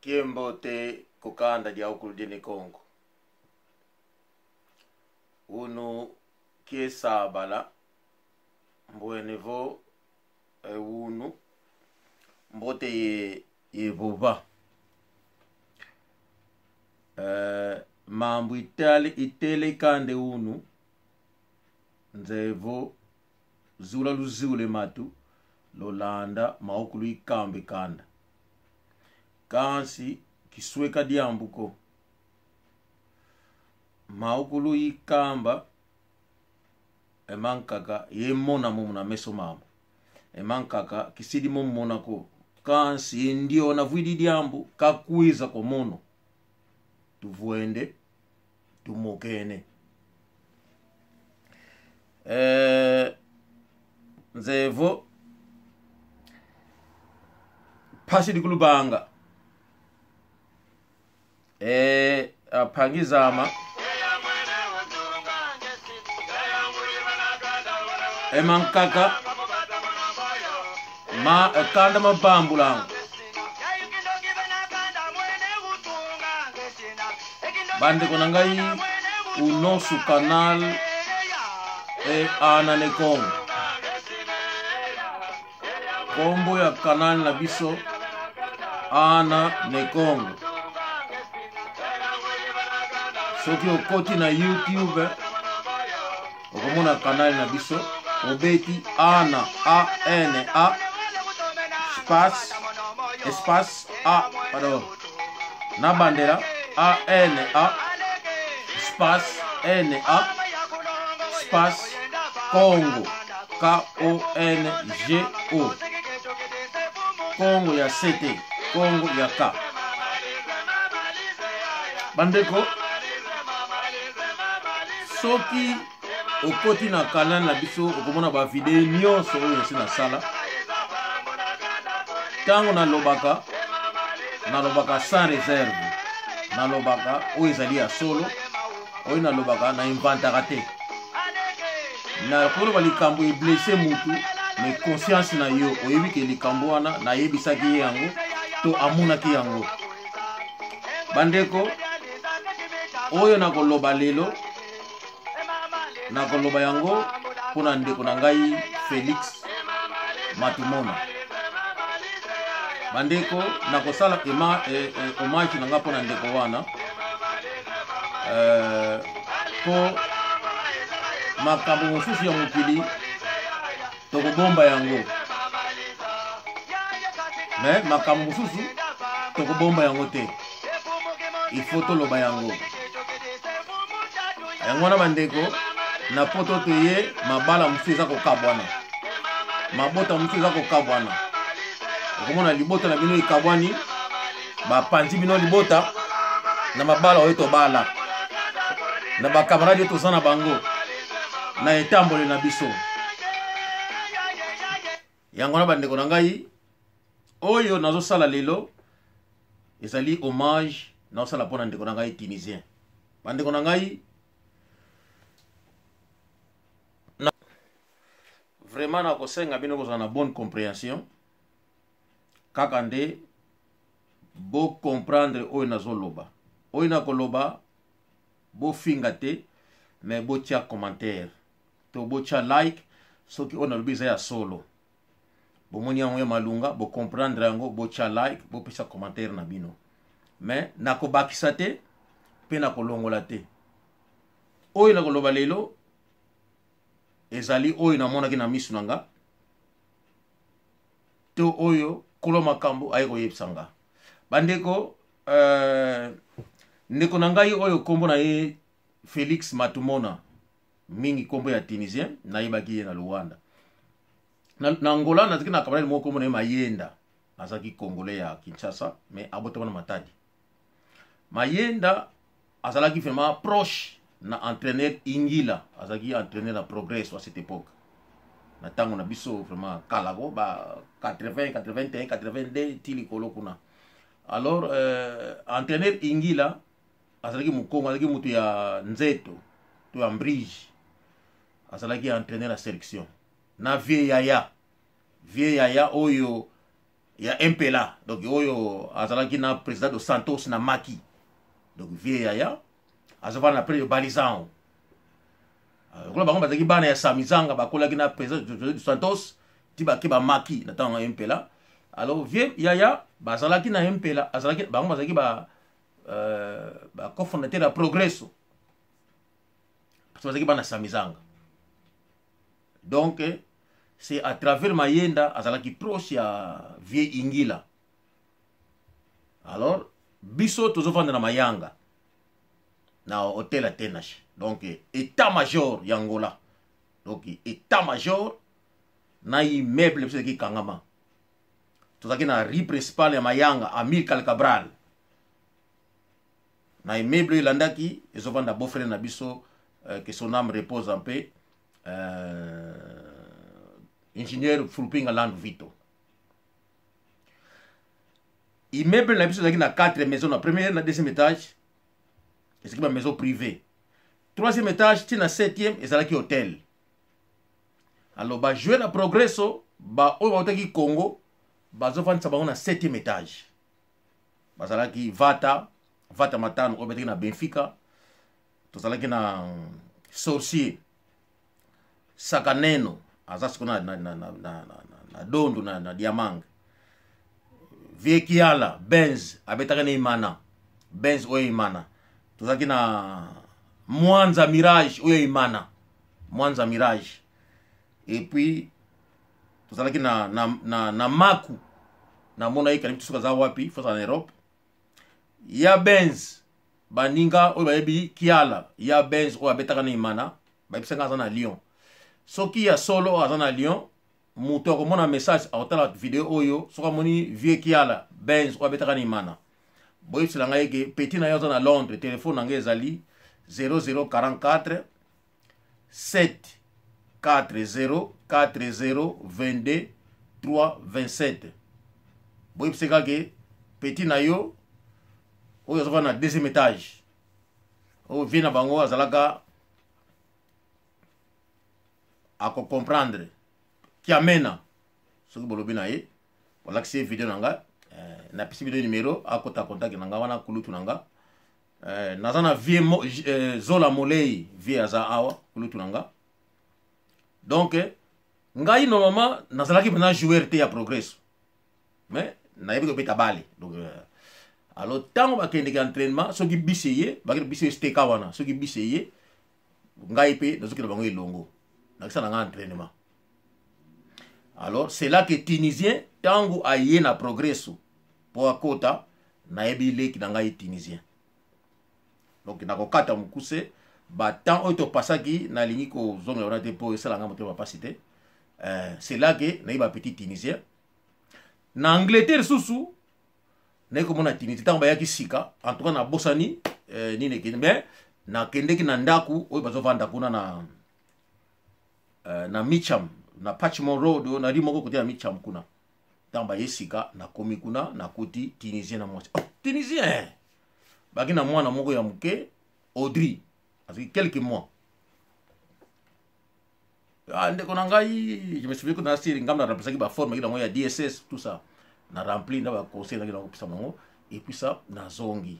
Kiembote kokanda dia ukuludini Kongo. Unu kiesabala mbwenevo unu mbote ye boba. Mambu itele kande unu nzevo zula luzule matu lolanda maokulu ikambe kanda kansi kisweka diambuko maokulu ikamba emankaka yemona mumuna meso mama emankaka kisidi mumona ko kansi ndio na vuidi diambu kakuiza ko mono tuvuende tumokene nzevo pasi dikulubanga apangizama emankaka kanda mabambulango bande konangai unosu canal ana ne Kongo kombo ya canal na biso ana ne Kongo soki okoti na YouTube okomona canal na biso obeti ana A-N-A espace A pardon na bandera A-N-A espace N-A espace Congo K-O-N-G-O Congo ya CT Congo ya K bandeko soki okoti na canal na biso okomona ba video nyonso oyo esi na sala tango nalobaka sans réserve nalobaka oyo ezali ya solo oyo nalobaka na inventaka te na koloba likambo eblesse mutu mais conscience na yo oyebi ke likambo wana nayebisaki ye yango to amonaki yango bandeko oyo nakoloba lelo nakoloba yango mpona ndeko na ngai Felix Matumona bandeko nakosala hommage na nga mpona ndeko wana po makambo mosusu ya mokili tokobomba yango me makambo mosusu tokobomba yango te ifo toloba yango yango wana bandeko na poto toye mabala mosusu eza kokabwana mabota mosusu eza kokabwana okomona libota na bino ekabwani bapanzi bino libota na mabala oyo tobala na bakamaradi oyo toza na bango na etambole na biso yango na bandeko na ngai oyo nazosala lelo ezali hommage nazosala mpona ndeko na ngai tunisien bandeko na ngai vraiment nakosenga bino kozala na bonne compréhension kaka nde bo comprendre oyo nazoloba oyo nakoloba bofinga te mais botia commentaire to botia like soki oyo nalobi eza ya solo bomoni yango ya malunga bo comprendre yango botia like bopesa commentaire na bino mais nakobakisa te mpe nakolongola te oyo nakoloba lelo ezali oyo namonaki na misu na nga to oyo kolo makambo aye koyebisa nga bandeko ndeko na ngai oyo kombo na ye Felix Matumona mingi kombo ya tunisien nayebaki ye na Luanda na Angola nazaki na kamarade moko kombo na ye Mayenda azaki congolais ya Kinshasa mais abotama na Matadi Mayenda azalaki vraiment proche na entraîneur Ingila azaki entraîneur na Progrès à cette époque na tango na biso vraiment kalago ba 80 81 82 tili kolo kuna alors entraîneur Ingila azalaki mukongo azalaki mutu ya nzeto to ya Mbrige azalaki entraîneur la sélection na vie yaya oyo il y a MPLA donc oyo azalaki na président de Santos na Maki donc vie yaya azovana après le balisant kola bango bazaki bana ya Samizanga bakolaki na président de Santos tibaki ba Maki na tango MPLA alors vie yaya bazalaki na MPLA azalaki bango bazaki ba cofondateur ya Progresso parce que bazaki bana Samizanga donc c'est à travers Mayenda azalaki proche ya vie Ingila alors biso tozovanda na Mayanga na hôtel Atenache donc état-major Yangola donc état-major na immeuble biso ki kangama tozaki na rue principale ya Mayanga Amilcar Cabral na immeuble landaki ezovanda beau-frère na biso que son âme repose en paix ingénieur Fulpinga Land Vito. Immeuble na biso zaki na 4 maisons, na première na deuxième étage, et c'est une maison privée. Troisième étage, ti na 7e, et zalaki hôtel. Alors ba jouer na Progresso, ba oyo otaki Congo, ba zofanda bango na 7e étage. Ba zalaki Vata Matano oyo betaki na Benfica. To zalaki na Sorcier. Sakaneno azasiko na dondo na diamang Viekiala Benz abetaka na Imana Benz oyo Imana tozaki na Mwanza Mirage oyo Imana Mwanza Mirage et puis tozalaki na Maku na mona ikali tusuka za wapi fosa na Europe ya Benz baninga oyo bayebi Kiala ya Benz oyo abetaka na Imana babisanga za na Lyon soki ya solo azana Lyon muto akomona message aotala video oyo soka moni vie Kiala Benz oyo abetaka na Imana boyebisela ngai ke petit na yo aza na Londres telefone nange ezali 0044 740 4022 327 boyebiseka ke petit na yo oyo azova na deuxième étage oyo vie na bango azalaka ako comprendre kiamena soki bolobi na ye walakisi video nanga na pisi video numéro akota contact nanga wana kulutu nanga naza na vie Zola Molei vie aza awa kulutu nanga donc ngai normalement nazalaki maintenant joueur te ya Progresso mais nayebi ko beta bale donc alors tango bakendeki entraînement soki biseye bakende biseye steka wana soki biseye ngai pe nazokela bango elongo nakisa nanga entraînement. Alors c'est là que Tunisien tango aye na Progresso po akota na yebi leki na ngai Tunisien. Donc nakokata mukuse ba tant oyo pasaki na lingi ko zone ya te po esala nga moto capacité. C'est là que na yeba petit Tunisien. Na Angleterre susu na ko mona Tunisien tango ba yaki sika en tout cas na bosani ni ne mais na kendeki na ndaku oyo bazovanda kuna na Micham na Patchmont Road na rimoko kote ya Micham kuna tamba yesika na komi kuna na kuti Tunisien na mwasi Tunisien baki na mwana moko ya muke Audrey avec quelques mois ndeko na ngai je me souviens que na siri ngamna remplacer ba forme ila moya DSS tout ça na rempli na ba conseil na kopisa mongo et puis ça na zongi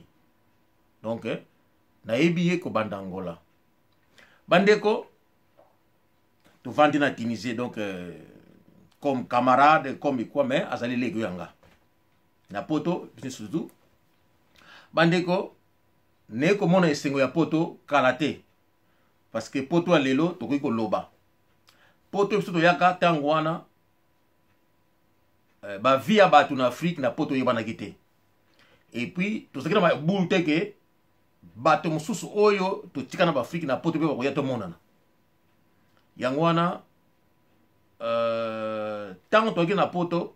donc na ebiye ko bandangola bandeko tu vandi na Tunisie donc comme camarade comme quoi mais azali lego yanga na poto surtout bandeko ne ko mona esengo ya poto kalate parce que poto alelo tokoki ko loba poto biso toyaka tango wana ba via batu na Afrique na poto yebana kite et puis tozaki na boule teke bato mususu oyo totika na ba Afrique na poto pe bakoya to monana yango wana tango toki na poto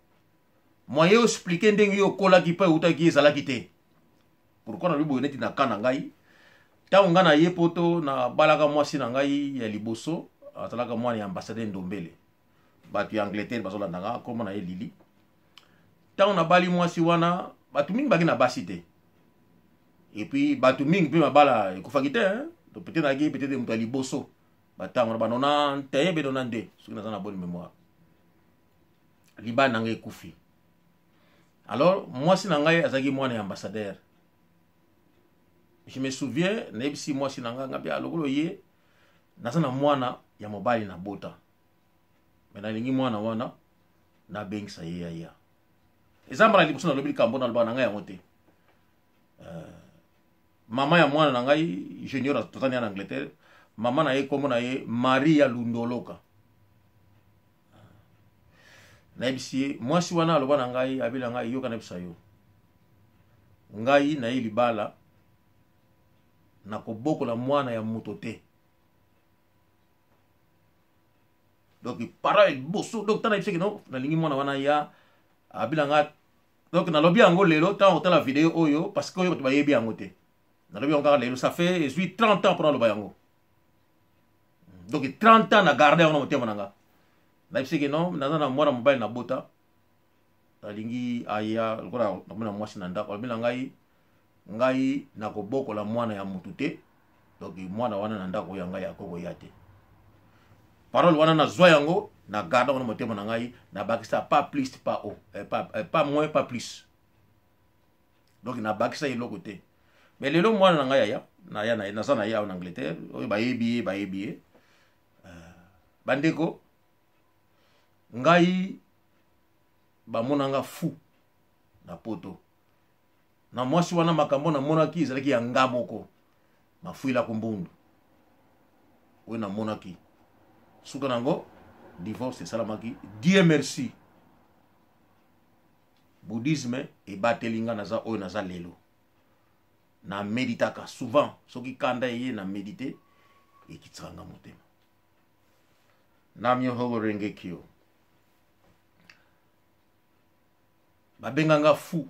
moye expliquer ndenge yo kola ki pa utaki ezalaki te pourquoi na libo neti na kana ngai tango ngana ye poto na balaka mwasi na ngai ya liboso azalaka mwana ya ambassadeur Ndombele batu ya Angleterre bazolanda nga komona na ye Lili tango na bali mwasi wana batu mingi baki na basi te et puis batu mingi pe mabala ekufaki te to peut-être na gi peut-être mutu ya liboso batango na banona te be dona nde soki naza na bonne mémoire liba nanga ekufi Alors mwasi na ngai azaki mwana ya ambassadeur. Je me souviens nebisi mwasi na ngai ngapi alokolo ye naza na mwana ya mobali na bota. Mais nalingi mwana wana na bengisa ye ya. Ezambala liboso na lobi kambo na loba na ngai yango te. Mama ya mwana na ngai junior totani en Angleterre. Mama na ye komo na ye Maria Lundoloka. Naibisi mwasi wana aloba na ngai abila ngai yoka na bisa yo. Ngai na ye libala na kobokola mwana ya moto te. Donc para boso donc tana ibiseki no na lingi mwana wana ya abila ngai donc na lobi yango lelo ta otala vidéo oyo parce que oyo to bayebi yango te. Na lobi yango lelo ça fait 30 ans pour na loba yango. Donc 30 ans na garder on motema nanga. Na ibiseki no na mwana mobile na bota. Alingi aya lokola na mwasi na ndako abila ngai na kobokola mwana ya mutu te. Donc mwana wana na ndako ya ngai akoko ya te. Parole wana na zwa yango na garda wana motema na ngai na bakisa pas plus pas haut pas moins pas plus. Donc na bakisa iloko te. Mais lelo mwana na ngai ya na sana ya en Angleterre oyo bayebi bandeko ngai bamona nga fou na poto. Na mwasi wana makambo na monaki ezalaki ya nga moko mafuila kumbundu oyo na monaki suka nango divorce salamaki Dieu merci bouddhisme ebatelinga naza oyo naza lelo na meditaka souvent soki kanda ye na medite ekitsanga motema namyo hogo renge kyo babenganga fou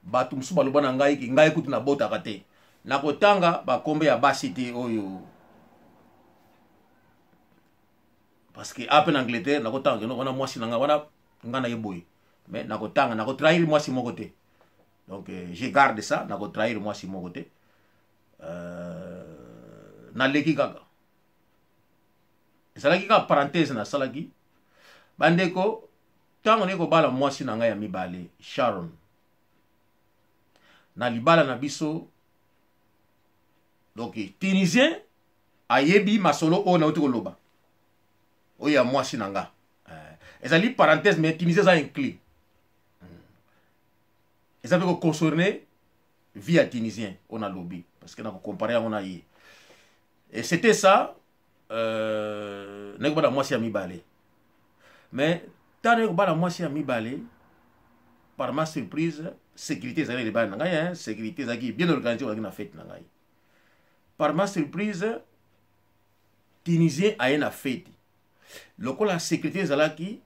batu musu baloba na ngai kutu na botaka te na kotanga bakombe ya basi te oyo parce que après en Angleterre na kotanga no wana mwasi nanga wana ngana yeboy mais na kotanga na kotrahir mwasi moko te donc je garde ça na kotrahir mwasi moko te na leki kaka ezalaki ka parenthèse na salaki bandeko tango neko bala mwasi nanga ya mibale Sharon na libala na biso donc tunisien ayebi masolo o na uti koloba oya mwasi nanga ezali parenthèse mais tunisien za inclus ezali ko concerner via tunisien on a lobby parce que na ko comparer on a yi et c'était ça neko bala mwasi ya mibale mais tant neko bala mwasi ya mibale par ma surprise sécurité ezali le bana ngai sécurité ezali bien organisé on a na fête ngai par ma surprise tunisien a na fête lokola sécurité ezalaki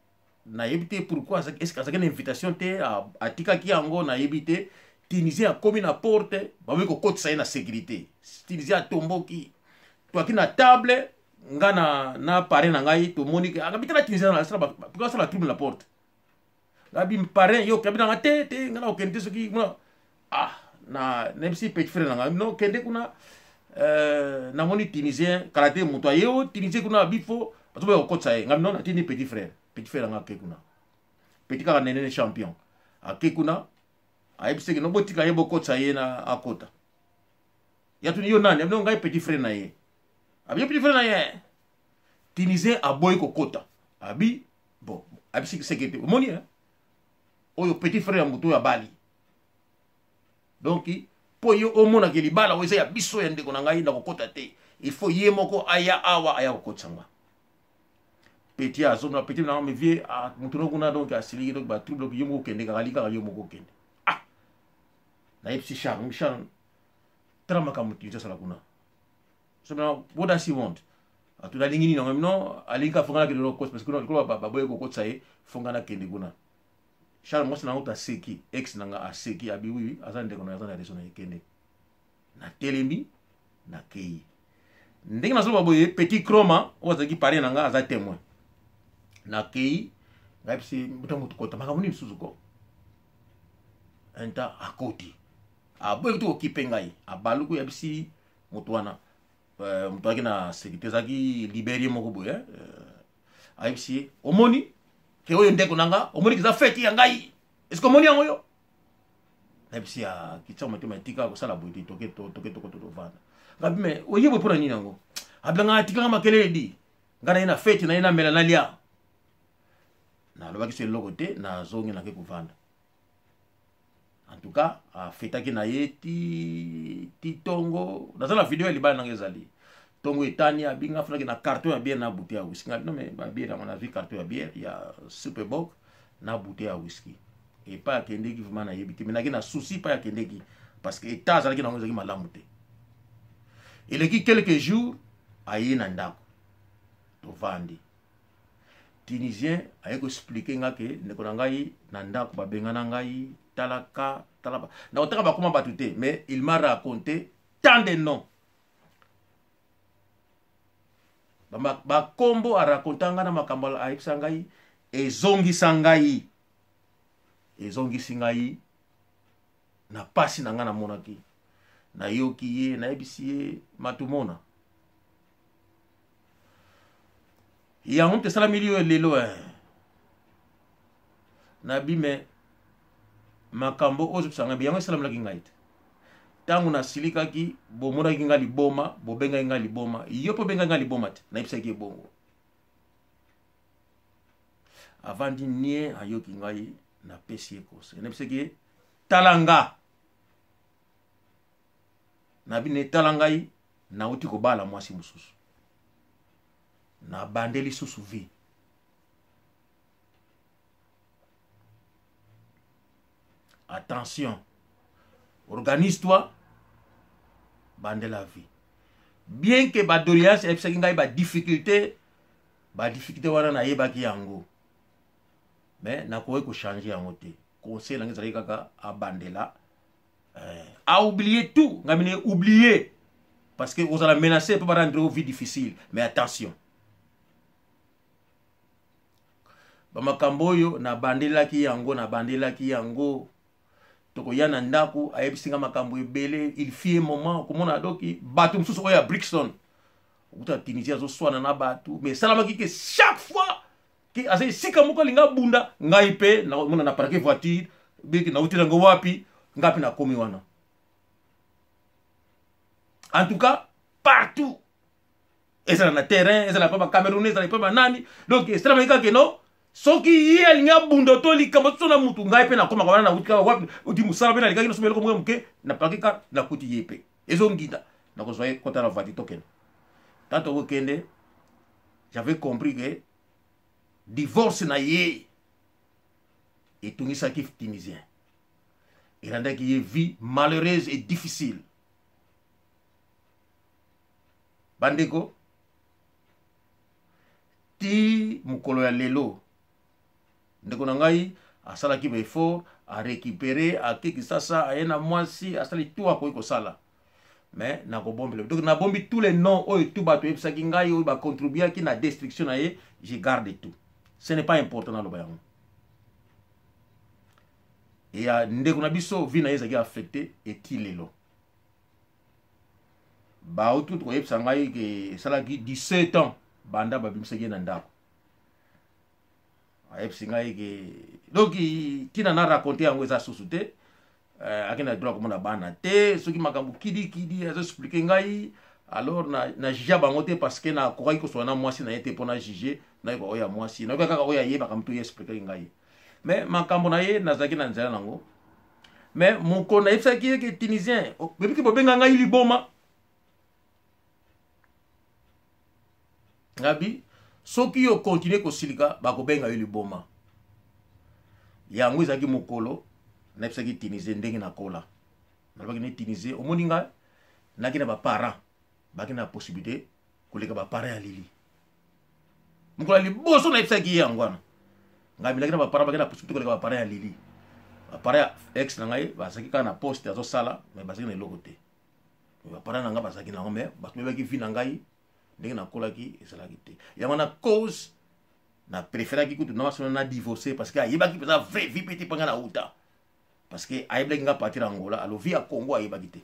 na yebite pourquoi est-ce que ça une invitation te a tikaki yango na yebite tunisien a komi na porte ba wi ko kotisa na sécurité tunisien a tomboki to ki na table ngana na pare na ngai to moni akabita na tunisien na sala pourquoi ça la trouble la porte gabi mpare yo kabita na te ngana okente soki na nemsi petit frère na ngai no kende kuna na moni tunisien karaté muto ayo tunisien kuna bifo parce que okotsa ngam non atini petit frère nga kekuna petit kaka nene champion akekuna ayebiseki no botika yebo kotsa ye na akota ya tuni yo nani no ngai petit frère na ye abi petit frère na ye tunisien aboy kokota abi bon abi sécurité moni oyo petit frère muto ya bali donc po yo omona ke libala oyo ya biso ya ndeko na ngai na kokota te il faut ye moko aya awa aya kokotsanga petit azona petit na me vie mutuno kuna donc asili donc ba trouble ko yomo kende ka kalika yomo ko kende na ipsi Sharon trama ka mutu sala kuna so now what does he want atula lingini no no alika fongana ke no coach parce que no ko ba boye ko coach sai fongana kende kuna Sharon mo sana uta seki ex nanga aseki abi oui azande ko na azande resona kende na telemi na kei ndenge na so ba boye petit chroma ozaki parler nanga aza témoin na kei ngapsi mutango tukota makamuni suzuko enta akoti aboye to kipengai abaluko yabisi mutwana mutwaki na sécurité zaki libérer moko boye ayibisi omoni ke oyo ndeko nanga omoni kiza fête ya ngai est-ce que omoni yango yo na bisi ya kitsa matema tika ko sala boite toke vanda ngabi me oyebo pona nini yango ablanga tika makele di ngana ina fete na ina mela na lia na lobaki se lokote na zongi na ke kuvanda en tout cas a fetaki na ye ti tongo dans la vidéo libana na ngezali tongo etani abinga funa na carton ya bière na bouteille ya whisky non mais ba bière on a vu carton ya bière ya Superbock na bouteille ya whisky et pas kendeki vraiment na yebiti mais na souci pas ya kendeki parce que état azalaki na ngozaki malamu te il est quelques jours aye na ndako to vandi tunisien aye ko expliquer ngake ndeko na ngai na ndako babengana ngai talaka talaba na otaka bakoma batute mais il m'a raconté tant de noms ba kombo a racontanga na makambo a ipsa ngai ezongisa ngai na pasi na nga na monaki na yoki ye na ebisi ye matumona yango te sala milio lelo na bime makambo ozo sanga biyango salam la kingaite tangu na silikaki bomona kinga liboma bobenga kinga liboma yopo benga kinga liboma te na ipsa ki bongo avant di nie ayoki ngai na pesi ekose na ipsa ki talanga na bine talangai na uti ko bala mwasi mususu na bandeli susu vi attention organise-toi bande la vie bien que ba doléance et ngai ba difficulté wana na yebaki yango mais na ko changer yango te conseil na ngezali kaka abandela a oublier tout ngamine oublier parce que vous allez menacer pour rendre vos vies difficiles mais attention bamakambo yo na bandelaki yango toko yana ndaku ayebisinga makambo ebele il fit un moment komona doki batu msusu oya Brixton ukuta Tunisia zo swana na batu mais salama ki chaque fois ki ase sika moko linga bunda ngai pe na mona na parquer voiture biki na utira ngo wapi ngapi na komi wana en tout cas partout ezala na terrain ezala pa Cameroun ezala pa nani donc salama ki no soki ye linga bundo to likambo so na mutu ngai pe na koma kwa na utika wapi uti musala pe na likaki no somelo ko muke na pakika na kuti yepe ezo ngita na ko soye kota na vati token tanto ko kende j'avais compris que divorce na ye etungisa ki tunisien il rendait qui vie malheureuse et difficile bandeko ti mukolo ya lelo ndeko na ngai asalaki ba effort a récupérer a kiki sasa ayena mwasi asali tout akoki kosala mais na ko bombele donc na bombi tous les noms oyo tout bato ebisaki ngai oyo ba contribuer ki na destruction na ye je garde tout ce n'est pas important na loba yango et ya ndeko na biso vie na ye ezaki affecté eti lelo ba otu ko ebisa ngai ke salaki 17 ans banda babimisaki na ndako ayebisi ngai ke donc tina na raconter yango eza susu te akina droit komona bana te soki makambo kidi azo expliquer ngai alors na juge bango te parce que na kokaki koswana na mwasi na ye te mpona juge na ko oya mwasi na kaka oya ye bakamtu ye expliquer ngai mais makambo na ye nazaki na nzela nango mais moko na yebisaki ke tunisien bebiki bobenga ngai liboma ngabi soki yo continue kosilika bakobenga yo liboma yango ezaki mokolo na yebisaki tunisien ndenge na kola nalobaki ne tunisien omoni ngai naki na baparent baki na possibilité koleka baparent ya lili mokolo ya liboso na yebisaki ye yango wana ngai bilaki na baparent baki na possibilité koleka baparent ya lili baparent ya ex na ngai bazalaki kaka na poste azosala mais bazalaki na eloko te baparent na ngai bazalaki nango mais bato bebaki vi na ngai ndenge nakolaki ezalaki te yango na cause na préféraki kutu na masolo na divorcer parce que ayebaki mpenza vrai vie peti mpanga na uta parce que ayebelaki nga partir Angola alo vie ya Congo ayebaki te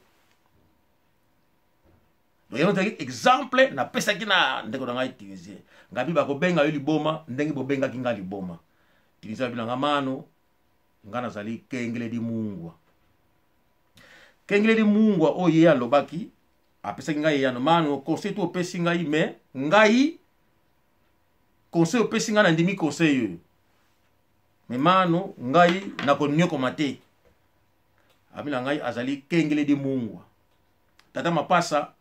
donc yango ezalaki exemple napesaki na ndeko na ngai tunisien ngabi bakobenga yo liboma ndenge bobengaki nga liboma tunisien abilanga mano nga nazali kengele di mungwa kengeleli mungwa o ye alobaki apesaki ngai yano mano conseil to opesi ngai mais ngai conseil opesi ngai na ndimi conseil yo mais mano ngai nakonyokoma te abila ngai azali kengeleli mungwa tata mapasa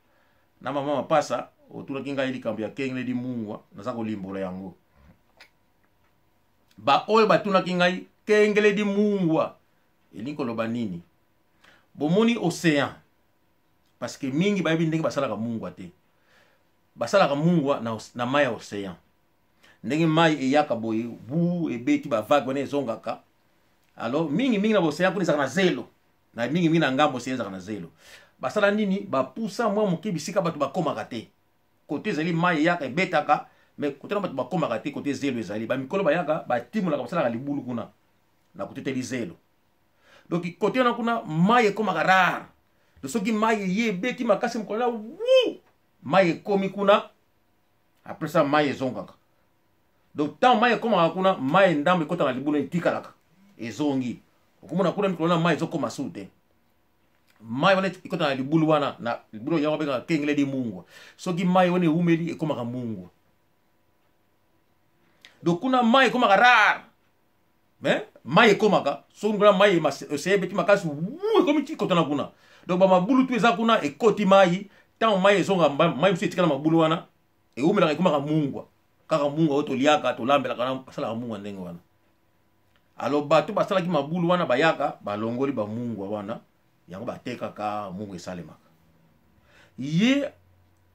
na mama mapasa otunaki ngai likambo ya kengeleli mungwa naza kolimbola yango ba oyo batunaki ngai kengeleli mungwa elingi koloba nini bomoni océan parce que mingi bayebi ndenge basalaka mungwa te basalaka mungwa na mai ya océan ndenge mai eyaka boye bu ebeti bavague wana ezongaka alors mingi na océan kuna ezaka na zelo na mingi na ngambo océan ezaka na zelo basala nini bapusa mwa moke bisika bato bakomaka te kote ezali mai eyaka ebetaka mais kote na bato bakomaka te kote zelo ezali bamikolo bayaka batimolaka basalaka libulu kuna na koteteli zelo donc kote wana kuna mai ekomaka rare de soki mai ye ebeti makasi mokolo na wu mai ekomi kuna après ça mai ezongaka donc tant mai ekomaka kuna mai ndambo ekotaka na libulu etikalaka ezongi okomona kuna mikolo na mai ezokoma su te mai wana ekotaka na libulu wana na libulu yango bengaka kengeleli mungwa soki mai wana eumeli ekomaka mungwa donc kuna mai ekomaka rare mais mai ekomaka soki kuna mai eseyebeti makasi wu ekomi ti kotana kuna donc bamabulu tu eza kuna ekoti mai tant mai ezonga mai mosu etikala mabulu wana eumelaka ekomaka mungwa kaka mungwa oyo toliaka tolambelaka na basalaka mungwa ndenge wana alors bato basalaki mabulu wana bayaka balongoli bamungwa wana yango batekaka mungwa esalemaka ye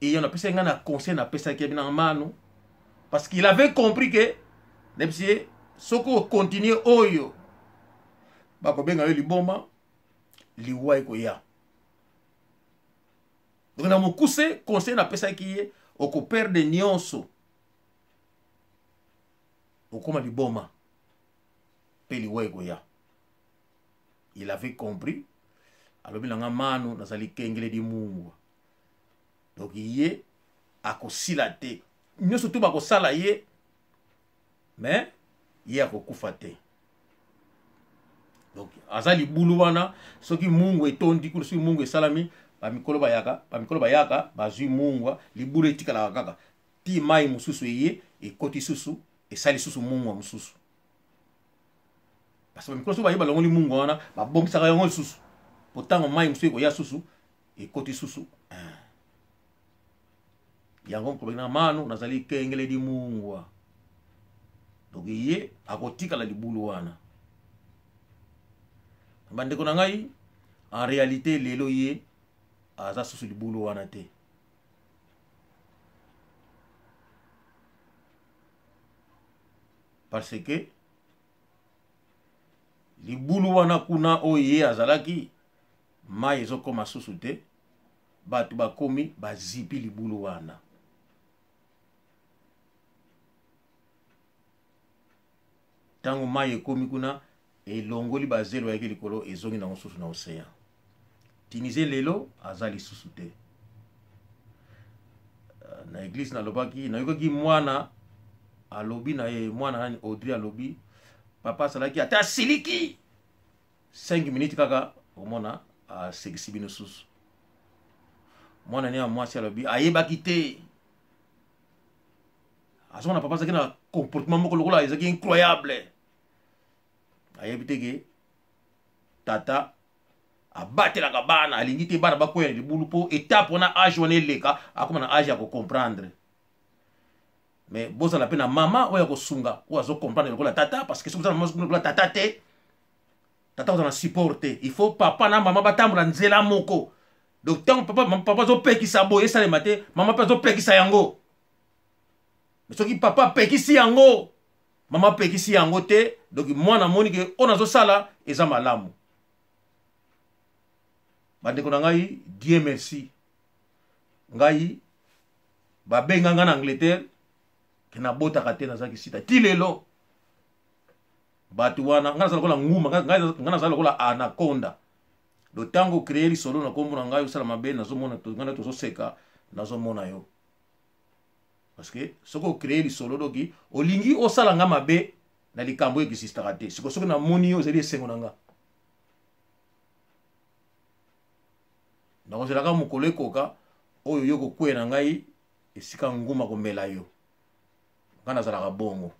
eyo napesaki ngai na conseil napesaki ebina mano parce qu'il avait compris que nebisi soki okontinue oyo bakobenga yo liboma liwa ekoya donc na mokuse conseil napesaki ye okoperde nyonso okoma liboma pe liwa ekoya il avait compris alobi nanga mano nazali kengeleli mungwa donc ye akosila te nyonso tu bakosala ye mais ye akokufa te donc aza libulu wana soki mungwa etondi kuna soki mungwa esalami bamikolo bayaka bazwi mungwa libulu etikalaka kaka ti mai mosusu eye ekoti susu esali susu mungwa mosusu parce que bamikolo soki baye balongoli mungwa wana babongisaka yango lisusu po ntango mai mosusu ekoya susu ekoti susu yango mkobena mano nazali kengeleli mungwa donc ye akotikala libulu wana bandeko na ngai en réalité lelo ye aza susu libulu wana te parce que libulu wana kuna oyo ye azalaki mai ezokoma susu te bato bakomi bazipi libulu wana tango mai ekomi kuna elongoli bazelo yaki likolo ezongi nango susu na océan Tunisie lelo aza lisusu te na église nalobaki nayokaki mwana alobi na ye mwana nani Audrey alobi papa asalaki ata siliki 5 minutes kaka omona asekisi bino susu mwana ne ya mwasi alobi ayebaki te azomona papa azalaki na comportement moko lokola ezalaki incroyable ayebi te ke tata abatelaka bana alingi te bana bakwela libulu mpo étape wana age wana eleka akoma na age ya kocomprendre mais bozala mpe na mama oyo akosunga oyo azocomprendre lokola tata parce que soki ozala mama lokola tata te tata kozala na support te il faut papa na mama batambola nzela moko donc ntango papa azopekisa boye esalema te mama mpe azopekisa yango mais soki papa apekisi yango mama apekisi yango te donc mwana moni ke oyo nazosala eza malamu bandeko na ngai Dieu merci ngai babenga nga na Angleterre ke nabotaka te nazalaki sita ti lelo bato wana nga nazala lokola nguma nga nazala lokola anaconda do tango créer lisolo na kombo na ngai osala mabe nazomona nga tozoseka nazomona yo parce que soki ocréer lisolo doki olingi osala nga mabe na likambo existaka te soki namoni yo ezali esengo na nga nakozelaka mokolo ekoka oyo yo kokwena ngai esika nguma komela yo nga nazalaka bongo.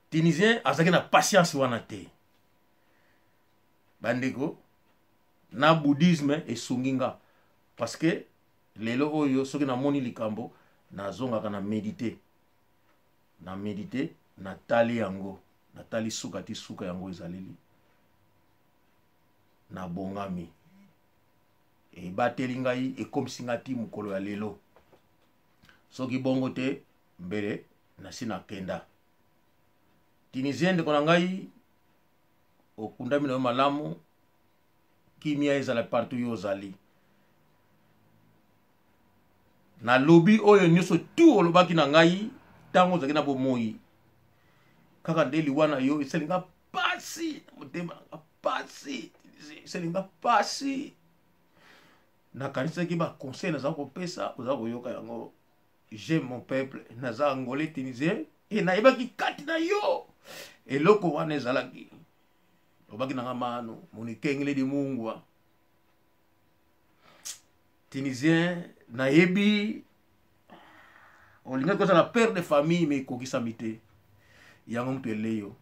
Tunisien azalaki na patience wana te bandeko na bouddhisme esungi nga parce que lelo oyo soki namoni likambo nazongaka na méditer natali yango natali suka ti suka yango ezaleli na bongami ebateli ngai ekomisi nga ti mokolo ya lelo soki bongo te mbele nasi nakenda. Tunisien ndeko na ngai okundami na yo malamu kimia ezala partout yo ozali na lobi oyo nyonso tu olobaki na ngai ntango ozalaki na bomoi kaka nde liwana yo esalinga pasi motema nanga pasi esalinga pasi nakanisaki baconseil naza kopesa oza koyoka yango. J'aime mon peuple naza angolais tunisien e nayebaki kati na yo eloko wana ezalaki obaki nanga mano monikengele di mungwa tunisien nayebi olinga kozala père de famille mais ekokisami te yango mutu eleyo.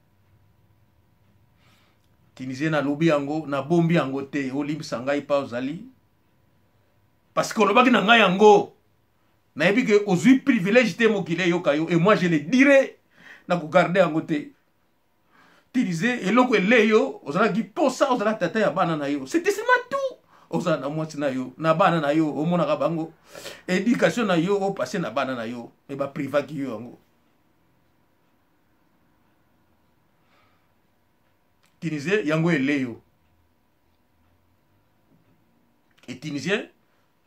Tunisien nalobi yango nabombi yango te olimbisa ngai pa ozali parce que olobaki na ngai yango nayebi ke ozwi privilège te mokili eyoka yo et moi je le dirai na kogarde yango te. Tunisien eloko eleyo ozalaki posa ozala tata ya bana na yo c'était seulement tout ozala na mwasi na yo na bana na yo omonaka bango éducation na yo opase na bana na yo e baprivaki yo yango. Tunisien yango eleyo et Tunisien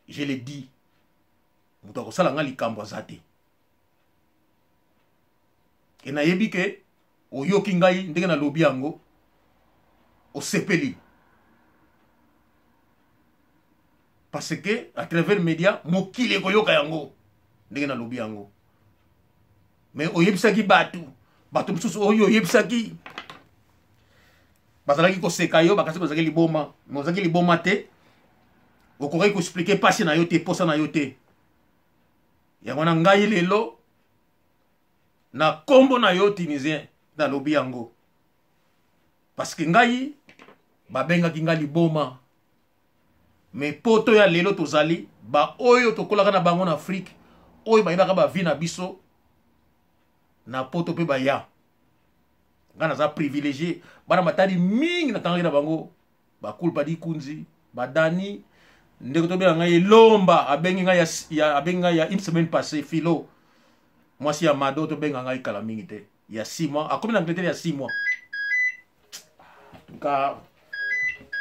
je le dis moto akosala nga likambo aza te e nayebi ke oyoki ngai ndenge nalobi yango osepeli parce que à travers média mokili ekoyoka yango ndenge nalobi yango mais oyebisaki bato mosusu oyo oyebisaki bazalaki koseka yo bakasi kozalaki liboma mais ozalaki liboma te okokaki koexplike pasi na yo te posa na yo te yango na ngai lelo na kombo na yo Tunisien nalobi yango parce que ngai babengaki ngai liboma mais poto ya lelo tozali ba oyo tokolaka na bango na Afrique oyo bayebaka ba vie na biso na poto pe baya nga naza privilégié bana matadi mingi natangaki na bango bakulpa di kunzi badani ndeko tobenga ngai lomba abengi ngai ya une semaine passée Philo mwasi ya Mado tobenga ngai kala mingi te ya 6 mois akomi na Angleterre ya 6 mois ka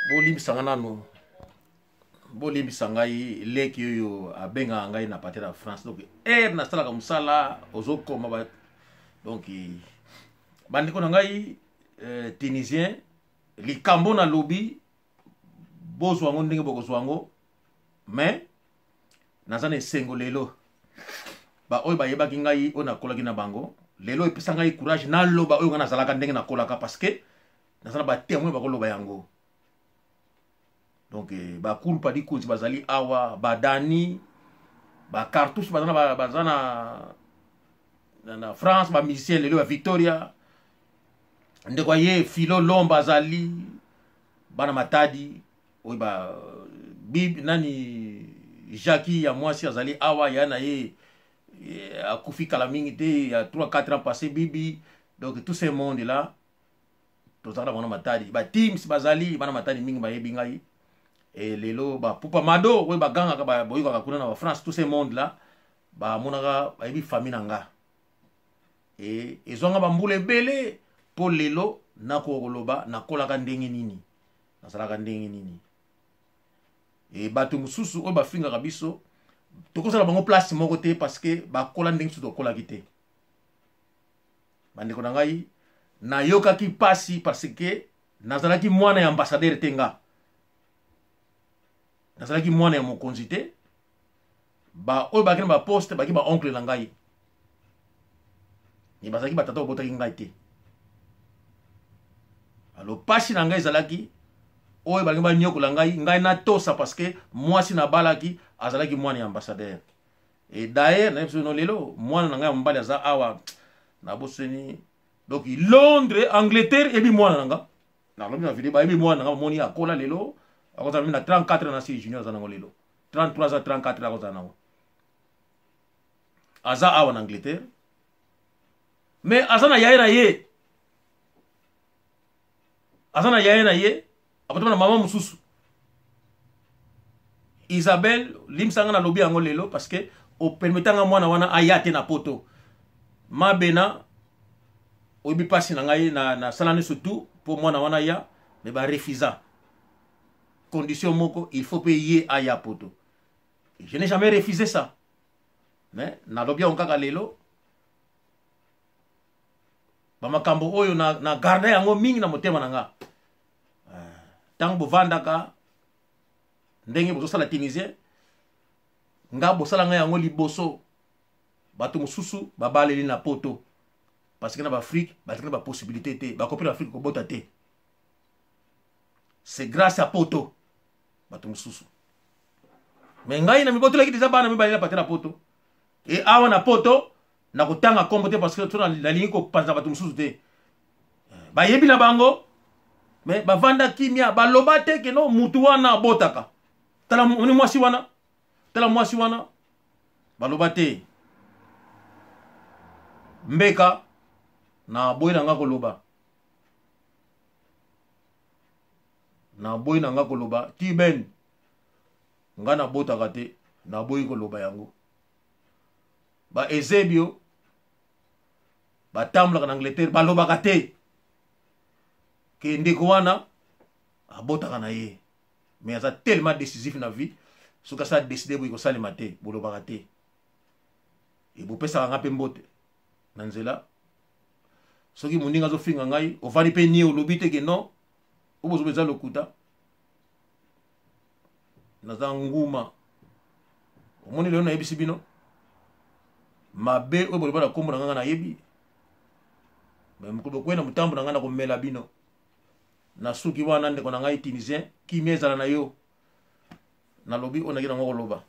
bolimbisanga nano bolimbisa ngai leki oyo abenga ngai na partir ya France donc nasalaka mosala ozokoma ba donc bandeko na ngai Tunisien likambo na lobi bozwa ngo ndenge bokozwa ngo mais naza na esengo lelo ba oyo bayebaki ngai oyo nakolaki na bango lelo epesa ngai courage naloba oyo nga nazalaka ndenge nakolaka parce que naza na batémoin bakoloba yango donc bakulpa di kunzi bazali awa badani bacartouche baza na France bamusicien lelo ya Victoria ndeko ye Philo lomba azali bana matadi oyo ba bibi nani Jackie ya mwasi azali awa ya na ye akufi kala mingi te ya 3-4 ans passé bibi donc tout ce monde là tozala bana matadi ba teams bazali bana matadi mingi bayebi ngai et lelo ba pupa mado oyo baganga ka boyika kuna na France tout ce monde là ba monaka bayebi famille nanga et ezonga bambula ebele po lelo nakoloba nakolaka ndenge nini nasalaka ndenge nini et bato mosusu oyo bafingaka biso tokozala bango place moko te parce que bakola ndenge mosusu tokolaki te bandeko na ngai nayokaki pasi parce que nazalaki mwana ya ambassadeur te nga nazalaki mwana ya mokonzi te ba oyo baki na baposte baki ba oncle na ngai ni bazalaki batata obotaki ngai te alo pasi na ngai ezalaki oyo balingi banyokola ngai na tosa parce que mwasi na balaki azalaki mwana ya ambassadeur et d'ailleurs na biso no lelo mwana na ngai mobali aza awa na boseni donc Londres Angleterre ebi mwana na nga na lobi na video ba ebi mwana na nga moni akola lelo akoza na 34 na si junior za nango lelo 33 za 34 akoza nango aza awa na Angleterre mais azana yaye na ye apatama na mama mususu Isabelle limsanga na lobi yango lelo parce que o permetanga mwana wana ayate na poto mabena obi pasi na ngai na salane surtout pour mwana wana ya mais ba refusa condition moko il faut payer aya poto je n'ai jamais refusé ça mais na lobi on kaka lelo ba makambo oyo na garde yango mingi na motema na nga tango bovandaka ndenge bozosala tunisien nga bosala nga yango liboso bato mosusu babaleli na poto parce que na baafrike batikana bapossibilité te bakopi na afrique kobota te c'est grâce à poto bato mosusu mais ngai na mibotolaki deja bana mibali na pate na poto e awa na poto na kotanga kombo te parce que to nalingi kopanza bato mosusu te bayebi na bango mais bavanda kimia baloba te ke no mutu wana abotaka tala mwasi wana baloba te mbeka na boyi na nga koloba ti ben nga na botaka te na boyi koloba yango ba Ezebio batambolaka na Angleterre balobaka te ke ndeko wana abotaka na ye mais aza tellement décisif na vie soki asala décide boyi kosalema te bolobaka te e bopesaka nga mpe mbote na nzela soki moninga azofinga ngai ovandi mpe nie olobi te ke non obozoba eza lokuta naza nguma omoni lelo nayebisi bino mabe oyo boloba na kombo na nga nayebi me mokolo bokwei na motambo na nga na komela bino na suki wana ndeko na ngai tunisien kimia ezala na yo nalobi oyo naki nango koloba